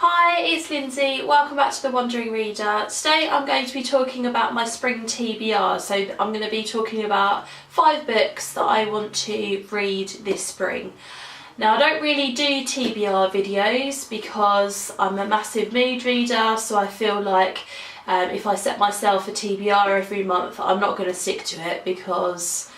Hi, it's Lindsay. Welcome back to The Wandering Reader. Today I'm going to be talking about my spring TBR. So I'm going to be talking about 5 books that I want to read this spring. Now I don't really do TBR videos because I'm a massive mood reader, so I feel like if I set myself a TBR every month I'm not going to stick to it because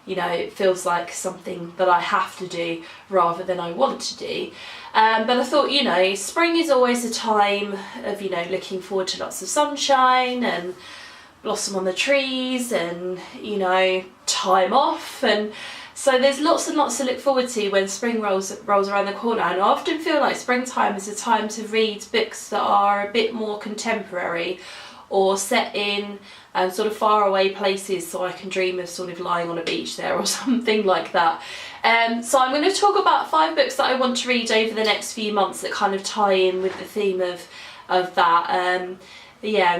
it feels like something that I have to do rather than I want to do. But I thought, spring is always a time of, looking forward to lots of sunshine and blossom on the trees and, time off. And so there's lots and lots to look forward to when spring rolls around the corner. And I often feel like springtime is a time to read books that are a bit more contemporary or set in sort of far away places, so I can dream of sort of lying on a beach there or something like that. So I'm going to talk about 5 books that I want to read over the next few months that kind of tie in with the theme of that. And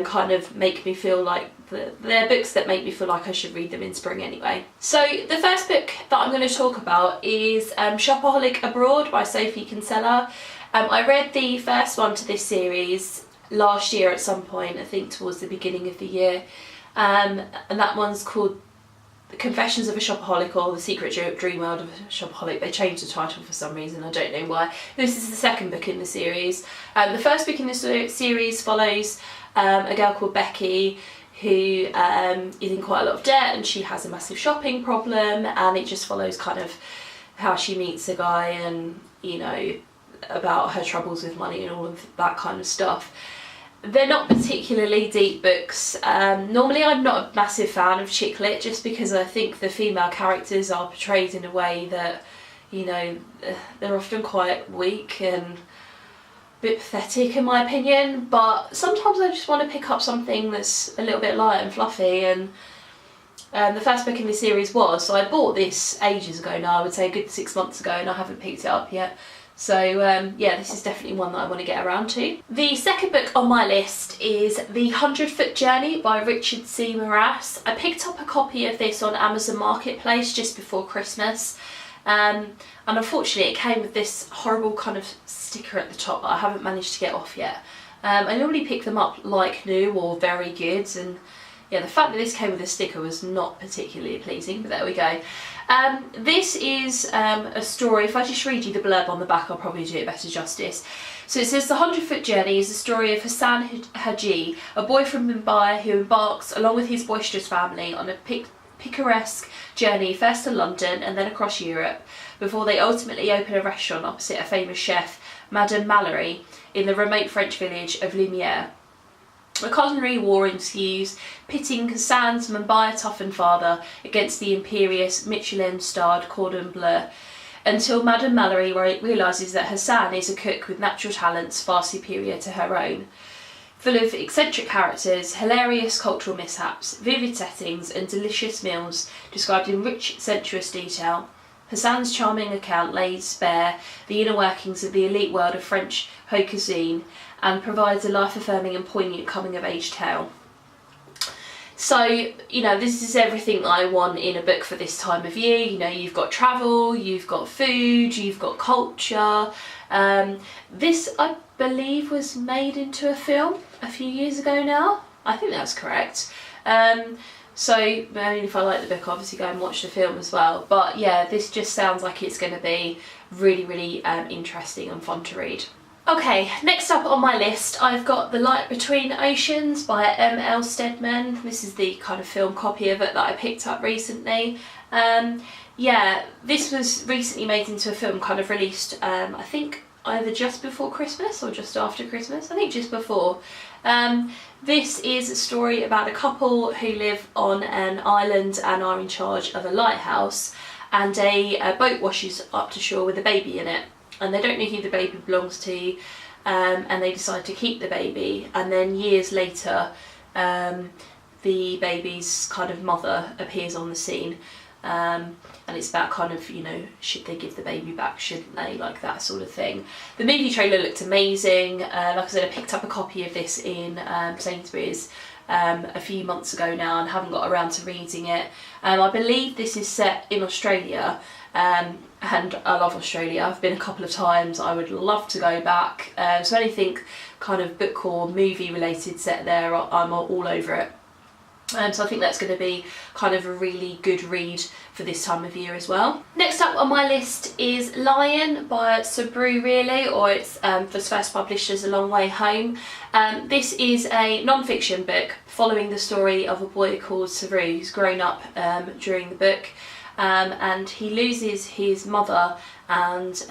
kind of make me feel like they're books that make me feel like I should read them in spring anyway. So the first book that I'm going to talk about is Shopaholic Abroad by Sophie Kinsella. I read the first one to this series last year at some point, I think towards the beginning of the year, and that one's called The Confessions of a Shopaholic, or The Secret Dream World of a Shopaholic. They changed the title for some reason, I don't know why. This is the second book in the series. The first book in the series follows a girl called Becky who is in quite a lot of debt, and she has a massive shopping problem, and it just follows kind of how she meets a guy and about her troubles with money and all of that kind of stuff. They're not particularly deep books. Normally I'm not a massive fan of chick lit just because I think the female characters are portrayed in a way that, they're often quite weak and a bit pathetic in my opinion, but sometimes I just want to pick up something that's a little bit light and fluffy, and the first book in the series was, so I bought this ages ago now, I would say a good 6 months ago, and I haven't picked it up yet. So this is definitely one that I want to get around to. The second book on my list is The 100-Foot Journey by Richard C. Morass. I picked up a copy of this on Amazon Marketplace just before Christmas, and unfortunately it came with this horrible kind of sticker at the top that I haven't managed to get off yet. I normally pick them up like new or very good, and the fact that this came with a sticker was not particularly pleasing, but there we go. This is a story. If I just read you the blurb on the back, I'll probably do it better justice. So it says, The 100-Foot Journey is the story of Hassan Haji, a boy from Mumbai who embarks, along with his boisterous family, on a picaresque journey first to London and then across Europe, before they ultimately open a restaurant opposite a famous chef, Madame Mallory, in the remote French village of Lumiere. A culinary war ensues, pitting Hassan's Mumbai-toughened father against the imperious Michelin-starred Cordon Bleu, until Madame Mallory realises that Hassan is a cook with natural talents far superior to her own. Full of eccentric characters, hilarious cultural mishaps, vivid settings and delicious meals described in rich, sensuous detail, Hassan's charming account lays bare the inner workings of the elite world of French haute cuisine and provides a life-affirming and poignant coming-of-age tale. So, this is everything I want in a book for this time of year. You've got travel, you've got food, you've got culture. This, I believe, was made into a film a few years ago now. I think that's correct. So, if I like the book, obviously go and watch the film as well. But yeah, this just sounds like it's going to be really, really interesting and fun to read. Okay, next up on my list I've got The Light Between Oceans by M.L. Stedman. This is the kind of film copy of it that I picked up recently. This was recently made into a film, kind of released I think either just before Christmas or just after Christmas. I think just before. This is a story about a couple who live on an island and are in charge of a lighthouse, and a boat washes up to shore with a baby in it. And they don't know who the baby belongs to, and they decide to keep the baby, and then years later the baby's kind of mother appears on the scene, and it's about kind of, should they give the baby back, shouldn't they, like that sort of thing. The movie trailer looked amazing. Like I said, I picked up a copy of this in Sainsbury's a few months ago now and haven't got around to reading it. I believe this is set in Australia, and I love Australia. I've been a couple of times. I would love to go back. So anything kind of book or movie related set there, I'm all over it. So I think that's going to be kind of a really good read for this time of year as well. Next up on my list is Lion by Sabru Really, or it's was first published as A Long Way Home. This is a non-fiction book following the story of a boy called Sabru who's grown up during the book, and he loses his mother, and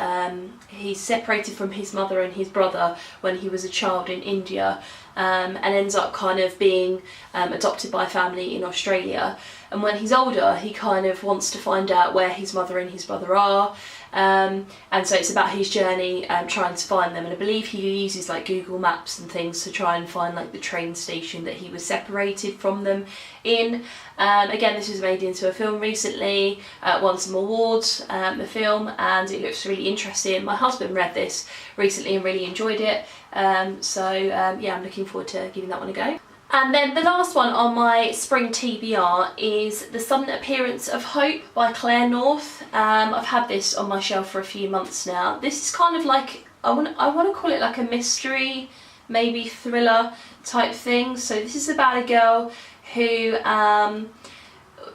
he's separated from his mother and his brother when he was a child in India, and ends up kind of being adopted by a family in Australia. And when he's older, he kind of wants to find out where his mother and his brother are, and so it's about his journey trying to find them. And I believe he uses like Google Maps and things to try and find like the train station that he was separated from them in. Again, this was made into a film recently, won some awards, the film, and it looks really interesting. My husband read this recently and really enjoyed it, yeah, I'm looking forward to giving that one a go. And then the last one on my spring TBR is The Sudden Appearance of Hope by Claire North. I've had this on my shelf for a few months now. This is kind of like, I want to call it like a mystery, maybe thriller type thing. So this is about a girl who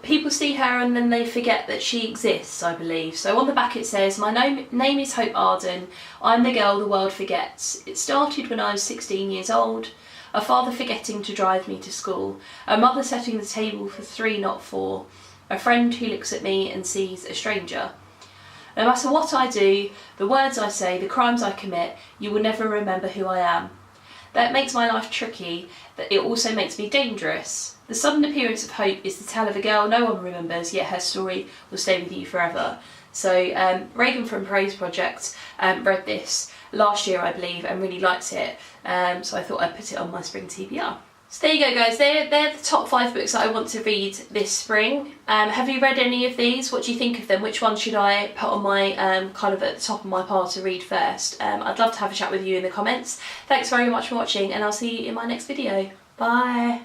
people see her and then they forget that she exists, I believe. So on the back it says, "My name is Hope Arden. I'm the girl the world forgets. It started when I was 16 years old. A father forgetting to drive me to school. A mother setting the table for 3, not 4. A friend who looks at me and sees a stranger. No matter what I do, the words I say, the crimes I commit, you will never remember who I am. That makes my life tricky, but it also makes me dangerous. The sudden appearance of hope is the tale of a girl no one remembers, yet her story will stay with you forever." So Reagan from Praise Project read this last year, I believe, and really liked it. So I thought I'd put it on my spring TBR. So there you go, guys. They're the top 5 books that I want to read this spring. Have you read any of these? What do you think of them? Which one should I put on my kind of at the top of my pile to read first? I'd love to have a chat with you in the comments. Thanks very much for watching, and I'll see you in my next video. Bye.